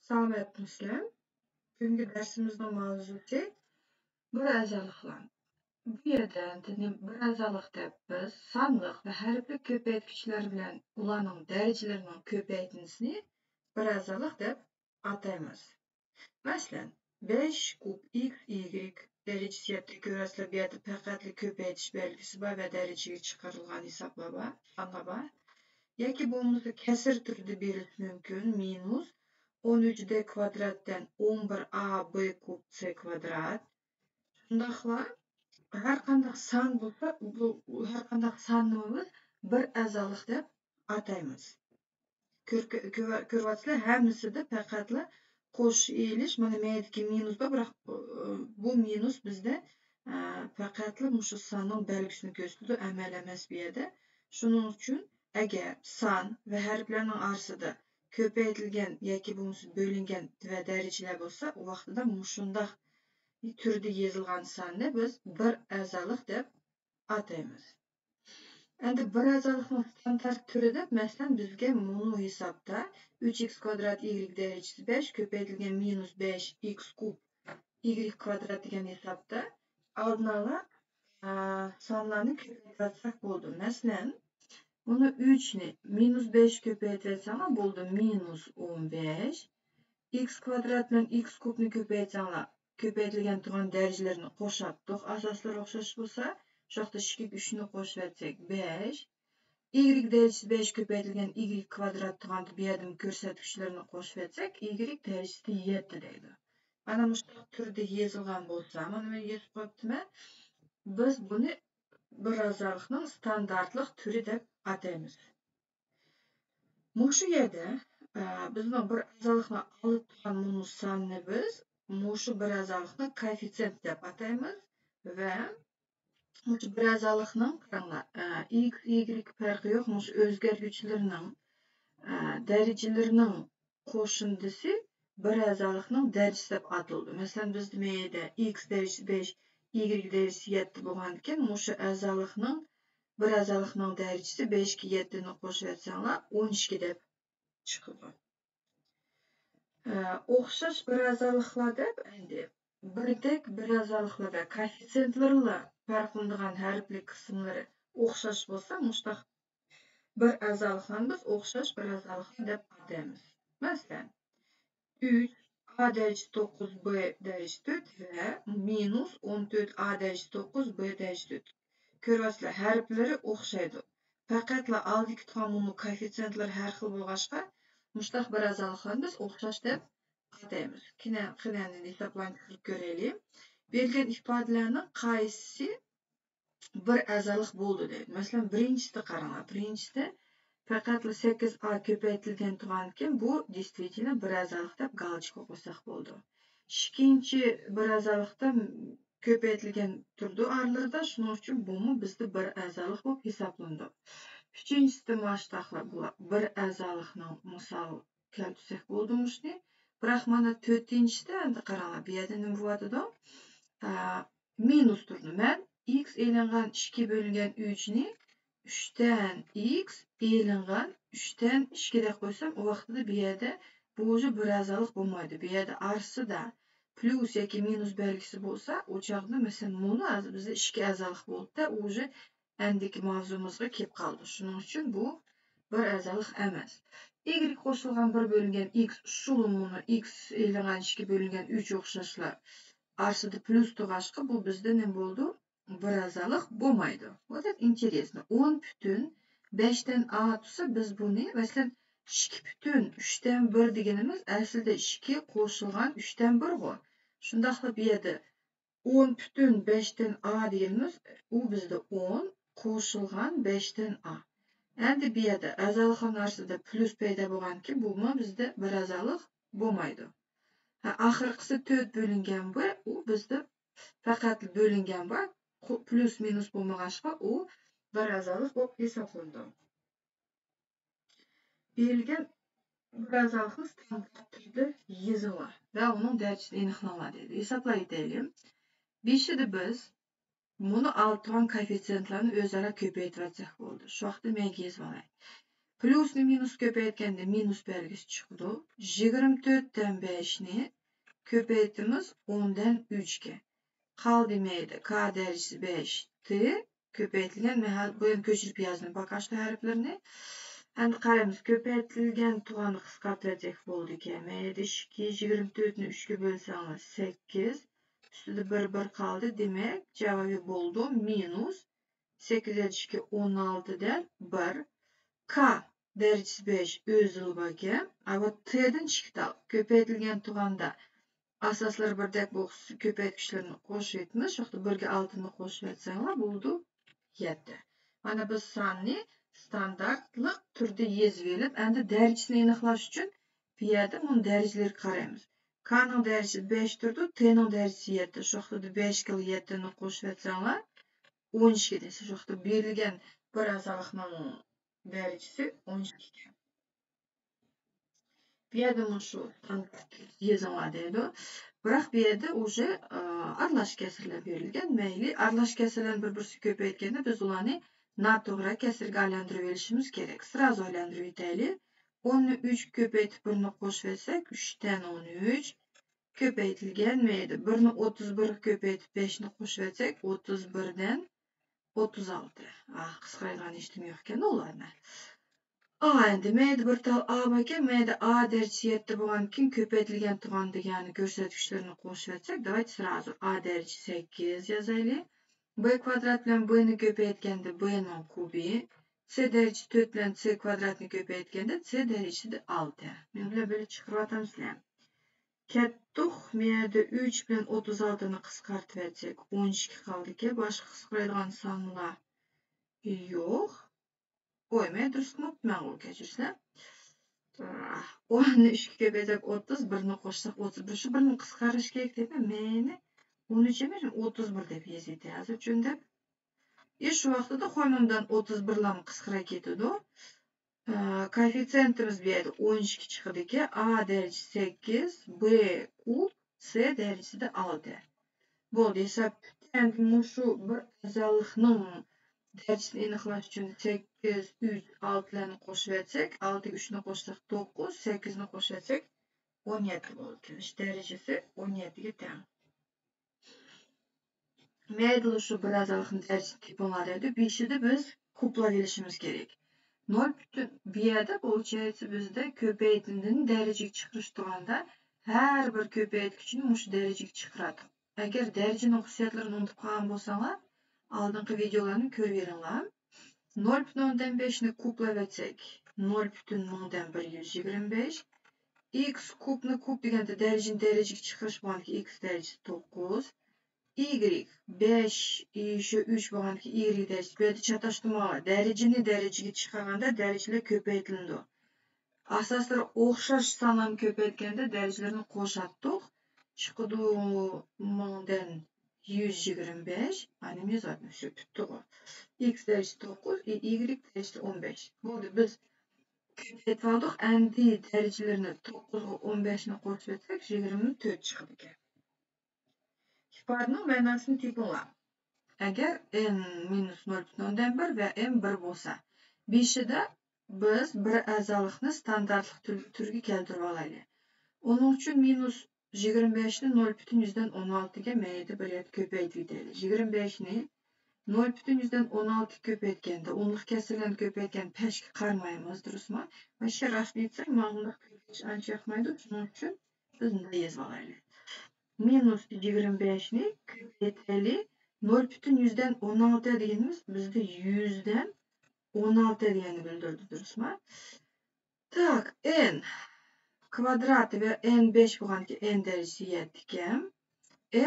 Salomatmisizlar. Bugungi darsimizning mavzusi bir a'zoliklar. Bu yerda bir a'zolik deb biz sonliq va harfli ko'paytgichlar bilan ularning darajalarini ko'paytirishni bir a'zolik deb ataymiz. Masalan, 5 kub x y darajasi yerda ko'rasizlar, bu yerda faqat ko'paytish belgisi bor va darajaga chiqarilgan hisoblar bor, sonlar bor. Yoki bo'lmasa kasr turida berilishi mumkin. Minus 13d kvadratdan 11ab kub c kvadrat. Shundaqla har qanday son bo'lsa, bu har qanday sonni biz bir a'zolik deb ataymiz. Ko'ryapsizlar, hammasida faqatla qo'shib elish, mana bu yerdagi minus bor, biroq bu minus bizda faqatla shu sonning belgisini ko'rsatadi, amal emas bu yerda. Shuning uchun agar son va harflarning orasida ko'paytirilgan yoki bo'lmasa bo'lingan va darajalar bo'lsa, u vaqtida shundoq turda yozilgan sonni biz bir a'zolik deb ataymiz. Endi bir a'zolikning standart turida, masalan, bizga bunu hisobda 3x kvadrat y darajasi 5 ko'paytirilgan minus 5x kub y kvadrat degan hisobda oldin ola sonlarni ko'paytirsak bo'ldi. Masalan, buni 3 ni minus 5 ko'paytirsanglar bo'ldi minus 15. X kvadrat bilan x kubni ko'paytirsanglar, ko'paytirilgan turgan darajalarni qo'shib, asoslar o'xshash bo'lsa, shu yoqda 2 ga 3 ni qo'shib etsak 5. Y darajasi 5 ko'paytirilgan y kvadrat turgan bu yerda ko'rsatkichlarni qo'shib etsak, y darajasi 7 deydi. Mana bu turda yozilgan bo'lsa, mana men yozib qo'yibman. Biz buni bir a'zolikning standartlik turi deb ataymiz. Shu yerda bizning bir a'zolikni olib turgan sonni biz shu bir a'zolikni koeffitsient deb ataymiz va shu bir a'zolikning x, y farqi yo'q, o'zgaruvchilarning darajalarining qo'shindisi bir a'zolikning darajasi deb ataldi. Masalan, bizda bu yerda x darajasi 5, y darajasi 7 bo'lgan ekan, shu a'zolikning bir a'zolikning darajasi 5 ga 7 ni qo'shib etsanglar 12 deb chiqadi. O'xshash bir a'zoliklar deb endi birdek bir a'zoliklarda koeffitsiyentlarla farqlanadigan harfli qismlari o'xshash bo'lsa, mushtaq bir a'zoliklarni biz o'xshash bir a'zoliklar deb ataymiz. Masalan, 3 a darajasi 9 b darajasi 4 va minus 14a darajasi 9 b darajasi 4. Ko'ryapsizlar, harflari o'xshaydi. Faqatla oldiki turgan koeffitsiyentlar har xil bo'lg'achqa, mushtaq bir a'zoliklarni biz o'xshash deb ataymiz. Qani hisoblantirib ko'raylik. Berilgan ifodalarning qaysisi bir a'zolik bo'ldi deydi. Masalan, birinchisida qaranglar. Birinchisida faqatla 8a ko'paytirilgan turgan ekan, bu действительно bir a'zolik deb galочка qo'ysak bo'ldi. Ikkinchi bir a'zolikda ko'paytirilgan turdi oralarida, shuning uchun bu bizda bir a'zolik bo'lib hisoblandi. Uchinchisida mashtaqlar bular bir a'zolikning misol keltirsak bo'ldi shuni. Biroq mana to'rtinchisida endi qaranglar, bu yerda nima bo'ladida? Minus turdi. Men x elingan 2 bo'lingan 3 ni 3 dan x elingan 3 dan 2 deb qo'ysam, u vaqtida bu yerda bu o'zi bir a'zolik bo'lmaydi. Bu yerda arsida plus yoki minus belgisi bo'lsa, o chog'da masalan buni bizda 2 a'zolik bo'ldi-da, o'zi endiki mavzumizga kelib qoldi. Shuning uchun bu bir a'zolik emas. Y qo'shilgan 1 bo'lingan x, shulumuni x elingan 2 bo'lingan 3 o'xshashlar arsida plus tug'ashqa, bu bizda nima bo'ldi? Bir a'zolik bo'lmaydi. Вот это интересно. 10,5 dan a tursa, biz buni masalan 2,3 dan 1 deganimiz aslida 2 qo'shilgan 3 dan 1 g'o. Shundaqla bu yerda 10,5 dan a deganimiz u bizda 10 qo'shilgan 5 dan a. Endi bu yerda a'zoliklar orasida plus paydo bo'lganki, bu bizda bir a'zolik bo'lmaydi. Oxirgisi 4 bo'lingan bu, u bizda faqat bo'lingan bu, plus minus bo'lmag'achqa, u bir a'zolik bo'lib hisoblandi. Berilgan bir a'zolikni standart turda yozinglar va uning darajasini aniqlanglar deydi. Hisoblab aytaylik. 5da biz buni olib turgan koeffitsiyentlarni o'zaro ko'paytirib olsak bo'ldi. Shu vaqtda men yozib olay. Plusni minus ko'paytganda minus belgisi chiqdi. 24 dan 5ni ko'paytimiz 10 dan 3 ga. Qoldi mayda k darajasi 5 t ko'paytilgan. Men bu yerga ko'chirib yozdim poka что harflarni. Endi qaraymiz, ko'paytilgan tug'ani qisqartirsak bo'ldi ekan. Mayda 24 ni 3 ga bo'lsanglar 8, ustida 1 qoldi. Demak, javobi bo'ldi minus 8 16 dan 1. K darajasi 5 o'zil bo'lgan. Bu t'dan chiqdi. Ko'paytilgan tug'anda asoslar birdek bo'lsa ko'paytgichlarni qo'shaymiz. Shu yerda 1 ga 6 ni qo'shib etsanglar bo'ldi 7. Mana biz sonning standartlik turda yozib olib, endi darajasini aniqlash uchun bu yerda buni darajalarga qaraymiz. K ning darajasi 5 turdi, T ning darajasi 7. Shu yerda 5 ga 7 ni qo'shib etsanglar 12 desa, shu yerda berilgan bir a'zolikning darajasi 12 ekan. Bu yerda mana shu yozinglar deydi. Biroq bu yerda уже aralash kasrlar berilgan. Mayli, aralash kasrlarni bir-birisiga ko'paytganda biz ularni noto'g'ri kasrga aylantirib olishimiz kerak. Sразу aylantirib o'taylik. 10 ni 3 ko'paytib 1 ni qo'shib etsak, 3 dan 13 ko'paytilgan. Mayli, 1 ni 31 ko'paytib 5 ni qo'shib etsak, 31 dan 36. Qisqargan eshitdim yo'q ekan ularni. Endi mayda bir tal A ekan, mayda A darajasi 7 bo'lgan keyin ko'paytilgan tug'an degani ko'rsatkichlarni qo'shib etsak, давайте сразу A darajasi 8 yozaylik. B kvadrat bilan B ni ko'paytganda B ning kubi, C darajasi 4 bilan C kvadratni ko'paytganda C darajasi 6. Men bilan bo'lib chiqaryapsizlar. Ketdik, mayda 3 bilan 36 ni qisqartib etsak, 12 qoldi-ku. Boshqa qisqaradigan sonlar yo'q. Qo'ymay durust qilibman u kechirsizlar. 10 ni 3 ga ko'paytirib 30, 1 ni qo'shsak 31. Shu 1 ni qisqarish kerak deb meni 13 emas, 31 deb yozaydi. Hozir tushundib. Shu vaqtida qo'ymamdan 31 larni qisqarib ketadi. Koeffitsiyentimiz bu yerda 12 chiqdi-ku. A darajasi 8, B kub, C darajasida 6. Bo'ldi, hisob. Endi shu bir a'zolikning darajasini aniqlash uchun 8, 3, 6 larni qo'shib etsak, 6 ga 3 ni qo'shsak 9, 8 ni qo'shib etsak 17 bo'ldi. Darajasi 17 ga teng. Mayli, shu bir a'zolikning darajasini topinglar. 5ni biz kuplab olishimiz kerak. 0 butun bu yerda получается bizda ko'paytindini darajaga chiqarish tug'anda har bir ko'paytgichni shu darajaga chiqaradi. Agar darajaning xususiyatlarini unutib qolgan bo'lsanglar, oldingi videolarni ko'rib beringlar. 0,5 ni kuplab etsak, 0,125. X kubni kub deganda darajani darajaga chiqarish bo'lganki, x darajasi 9. Y 5 shu 3 bo'lganki, y darajasi. Bu yerda chatashtirma. Darajani darajaga chiqarganda darajalar ko'paytirildi. Asoslar o'xshash sonlarni ko'paytganda darajalarni qo'shatdik. Chiqdi 1000dan 125. Mana yozdim shu tutdi. X darajasi 9, y darajasi 15. Bo'ldi, biz ko'paytib oldik. Endi darajalarni 9 ga 15 ni qo'shib etsak, 24 chiqdi ekan. Ifodaning ma'nosini topinglar. Agar n minus 0,1 va m 1 bo'lsa, 5da biz bir a'zolikni standartlik turga keltirib olaylik. Uning uchun minus 25 ni 0,16 ga mayda bir yerda ko'paytirdik. 25 ni 0,16 ko'paytganda, o'nlik kasrlarni ko'paytganda peshga qarmaymiz, durustmi? Mana shu rasmni aytsak, ma'lumot ko'paytirish ancha yoqmaydi. Shuning uchun biz bunday yozib olaylik. Minus 25 ni ko'paytaylik. 0,16 deganimiz bizda 100 dan 16 degani bildirdi, durustmi? Tak, n kvadrat va n 5 bo'lganki, n darajasi 7 ekan.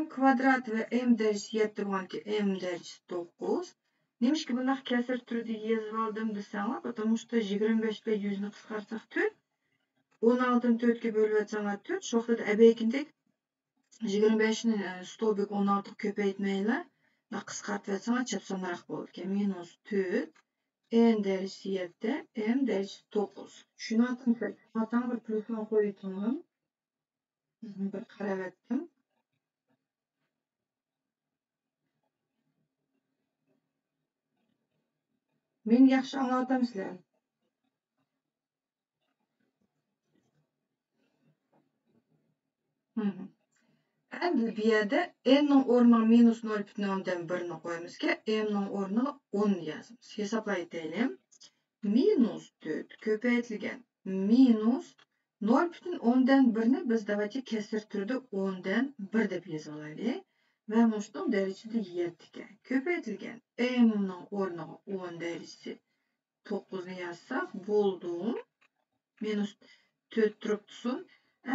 M kvadrat va m darajasi 7 bo'lganki, m darajasi 9. Nimishki bunaqa kasr turida yozib oldim desanglar, потому что 25 bilan 100 ni qisqartsak 4. 16 ni 4 ga bo'lib etsanglar 4. Shu vaqtda abaykindek 25 ni stolbik 16 ga ko'paytmaylar. Qisqartib etsanglar chapsonroq bo'ladi ekan. Minus 4, n darajasi 7, m darajasi 9. Tushunyapsizlar? Tushunmasam bir plusni qo'ydim. Bir qarab etdim. Men yaxshi anglatamsizlar. Endi bu yerda n'ning o'rniga minus 0,1 qo'ymizga, m'ning o'rniga 10 yozamiz. Hisoblab aytaylik. Minus 4 ko'paytirilgan minus 0,1 biz давайте kesir turida 10dan 1 deb yoza olaylik. Va mushtum darajada 7 ga ko'paytirilgan m'ning o'rniga 10 darajasi 9 ni yozsak bo'ldi. Minus 4 turibdi.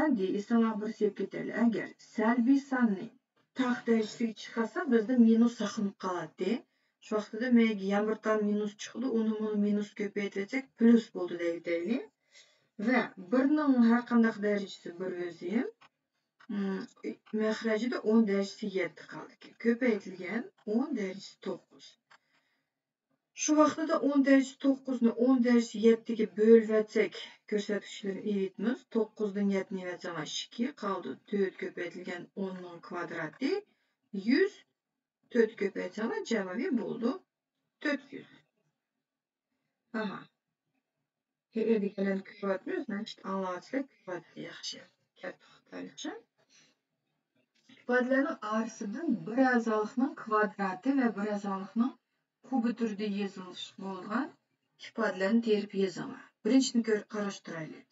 Endi esimizga bir sep ketaylik. Agar salbiy sonning taq darajasiga chiqsa, bizda minus saqlanib qoladi. Shu vaqtida menga yana bir tan minus chiqdi, uni minus ko'paytirsak plus bo'ldi deylik. Va 1 ning har qanday darajasi 1 o'zi mahrajida 10 darajasi 7 qoldi. Ko'paytirilgan 10 darajasi 9. Shu vaqtida 10 darajasi 9 ni 10 darajasi 7 ga bo'lib atsak, ko'rsatkichlarni eritamiz. 9 dan 7 ni yozamiz 2 qoldi. 4 ko'paytirilgan 10 ning kvadrati 100. 4 ko'paytirsak javobi bo'ldi 400. Aha. Deganlarni ko'ryapmiz. Значит, anlayışlar ko'ryapti yaxshi. Katta xatolikcha. Ifodalarning orasidan bir a'zolikning kvadrati va bir a'zolikning kubi turida yozilish bo'lgan ifodalarni terib yozaman. Birinchisini qarashtiraylik.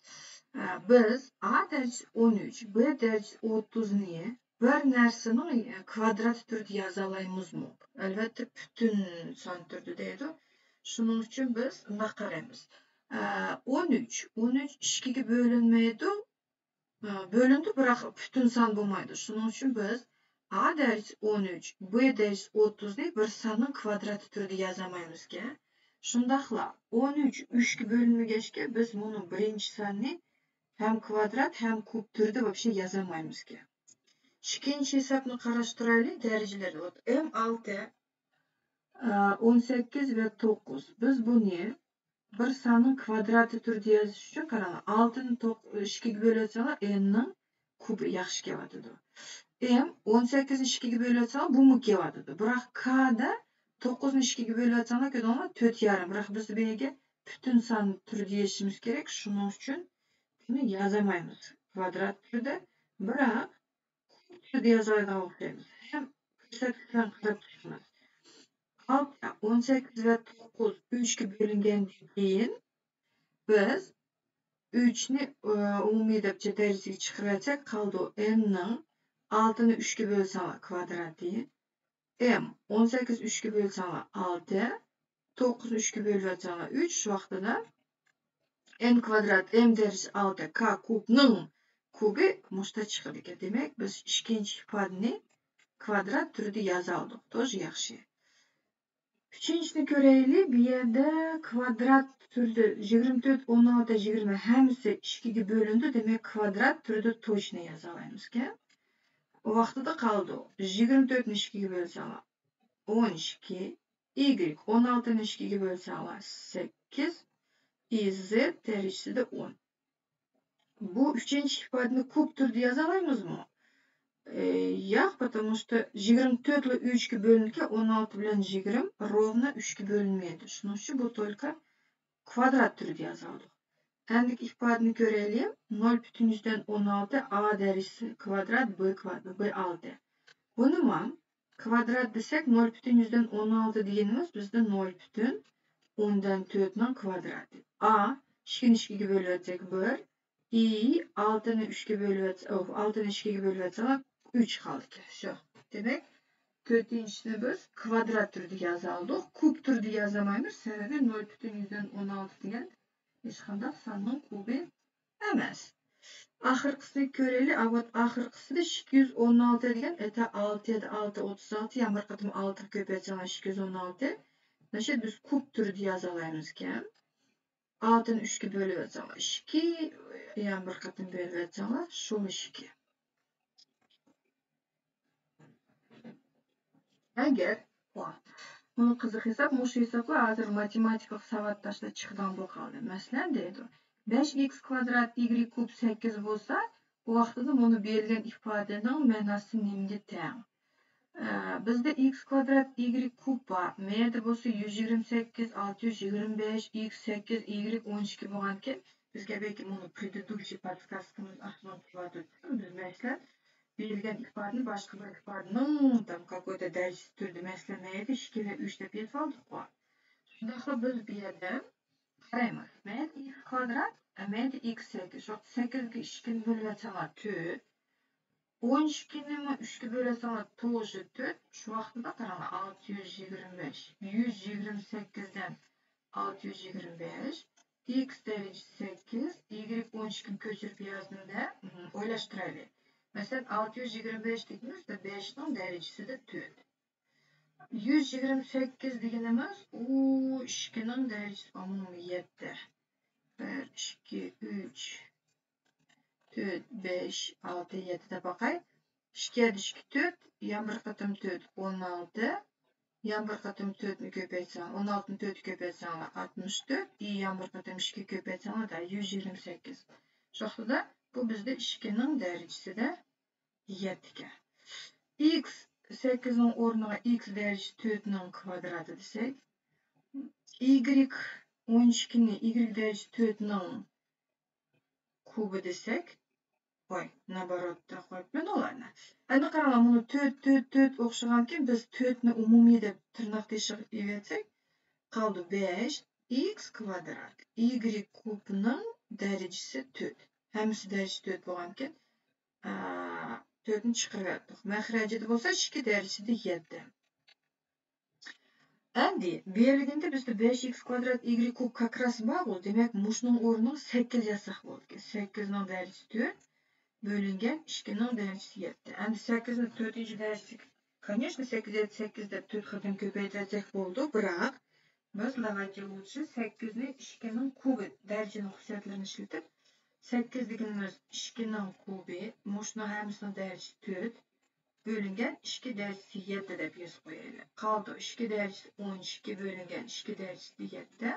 Biz a darajasi 13, b darajasi 30 ni bir narsaning kvadrat turida yoza olamizmi? Albatta butun son turida deydi. Shuning uchun biz nima qaraymiz? 13 2 ga bo'linmaydi. Bölündü, biroq butun son bo'lmaydi. Shuning uchun biz a darajasi 13, b darajasi 30 ni bir sonning kvadrati turida yozamaymiz-ku. Shundaqla 13 3 ga bo'linmagachga biz buni birinchi sonni ham kvadrat, ham kub turida вообще yozamaymiz-ku. Ikkinchi hisobni qarashtiraylik, darajalar. M6 18 va 9. Biz buni bir sonning kvadrati turida yozish uchun qarang, 6 ni 2 ga bo'layotsa, n ning kubi yaxshi kelyapti. M 18 ni 2 ga bo'layotsa, bu mu kelyapti. Biroq k da 9 ni 2 ga bo'layotsa, 4,5. Biroq biz bu yerga butun son turida yozishimiz kerak. Shuning uchun buni yozamaymiz kvadrat turida. Biroq kub turida yozadigan o'xshaymiz. Ham ko'rsatkichlarni qarab chiqamiz. 18 va 9 3 ga bo'lingandan keyin biz 3 ni umumiy deb darajaga chiqarsak qoldi n ning 6 ni 3 ga bo'lsam kvadrati m 18 3 ga bo'lsam 6 9 3 ga bo'lyapsam 3 shu vaqtida n kvadrat m darajasi 6 k kubning kubi mushta chiqadi. Demak biz ikkinchi ifodani kvadrat turida yoza oldik. To'g'ri yaxshi. Uchinchisini ko'raylik. Bu yerda kvadrat turida 24, 16, 20 hammasi 2 ga bo'lindi. Demak kvadrat turida точно yoza olamiz-ku. O vaqtida qoldi. 24 ni 2 ga bo'lsam 12, y 16 ni 2 ga bo'lsam 8, z darajasida 10. Bu uchinchi ifodani kub turida yoza olamizmi? Yo'q, потому что 24 ile 3 ga bo'lingan 16 bilan 20 ровно 3 ga bo'linmaydi. Shuning uchun bu только kvadrat turida yozildi. Endi ifodani ko'raylik. 0,16 a darajasi kvadrat b kvadrat b6. Bu nima? Kvadrat desak 0,16 deganimiz bizda 0,10 ning kvadrati. A 2 ni 2 ga bo'layotsak 1, i 6 ni 3 ga bo'layotsak 6 ni 2 ga bo'layotsak 3 qoldi. Shu. Demak, to'rtinchisini biz kvadrat turida yoza oldik. Kub turida yozamaymiz. Sababi 0,16 degan hech qanday sonning kubi emas. Oxirgisini ko'raylik. Avot oxirgisida 216 degan eta 6 7 6 36 yana bir qatim 6 ko'paytsam 216. Mana biz kub turida yoza olamiz-ku. 6 ni 3 ga bo'lib atsam 2 yana bir qatim bo'lib atsam shu 2. Agar buni qiziq hisob, mushu hisoblar hozir matematik savatdashda chiqdan bu qoldi. Masalan, deydi 5x kvadrat y kub 8 bo'lsa, bu vaqtida buni berilgan ifodaning ma'nosi nimga teng? Bizda x kvadrat y kub bor. Menda bo'lsa 128 625 x 8 y 12 bo'lganki, bizga belki buni предыдущий podkastimiz aslida kelyapti. Biz masalan Berilgan ifodani boshqa bir ifodaning tam какой-то darajasi turda masalamaydi 2 va 3 deb yetib oldik. Shunda biz bu yerda qaraymiz. Mayli x kvadrat, mayli x 8. Shu 8 ga 2 ni bo'lib yotsalar 4. 12 ni 3 ga bo'lasalar тоже 4. Shu vaqtida qaranglar 625. 128 dan 625. X darajasi 8, y 12 ni ko'chirib yozdimda, o'ylashtiraylik. Masalan 625 deganimizda 5 ning darajasida 4. 128 deganimiz u 2 ning darajasi umumiy 7. 1, 2, 3, 4, 5, 6, 7 deb bakay. 2 ya 2 4, yan bir katım 4, 16. Yan bir katım 4 ni köpeytsen, 16 ni 4 köpeytsen 64. Yan bir katım 2 köpeytsen da 128. Şoxtada bu bizde 2 ning darajasi de 7 ga. X 8 ning o'rniga x darajasi 4 ning kvadrati desek, y 12 ni y darajasi 4 ning kubi desek, naborotda qo'yibman ularni. Endi qaranglar, buni 4 o'xshaganki, biz 4 ni umumiy deb tirnoq teshig'i evatsak, qoldi 5 x kvadrat. Y kubning darajasi 4. Hammasi darajasi 4 bo'lgankin, 4 ni chiqarib Maxrajida bo'lsa 2 darajasida 7. Endi berilganda bizda 5x kvadrat y kub как раз bor. Demak, mushning o'rniga 8 yazsak bo'ladi. 8 ning darajasi 4 bölüngen 2 ning darajasi 7. Endi 8 ni 4 darajasi, конечно, 8 8 deb 4 qatim ko'paytirsak bo'ldi, biroq biz давайте лучше 8 ni 2 ning kubi darajaning xususiyatlarini ishlatib, 8 deganimiz 2 ning kubi, mushning hammasining darajasi 4 bölüngen 2 darajasi 7 deb yozib qo'yaylik. Qoldi 2 darajasi 12 bölüngen 2 darajasi 7.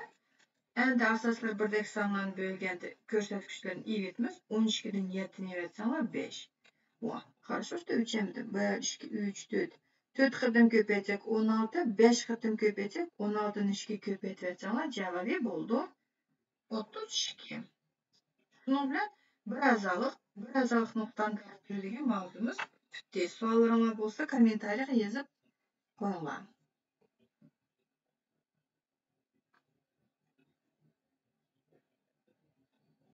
Endi asoslar birdek sonlarni bo'lganda ko'rsatkichlarni evatmiz. 12 dan 7 ni evatsalar 5. Хорошо, что o'lchamda 1, 2, 3, 4. 4 qatim ko'paytsak 16, 5 qatim ko'paytsak 16 ni 2 ko'paytirsanlar javobi bo'ldi 32. Buning bilan bir azaliq nuqtani tartib degan mavzumiz bitdi. Savollaringiz bo'lsa kommentariyaga yozib qo'yinglar.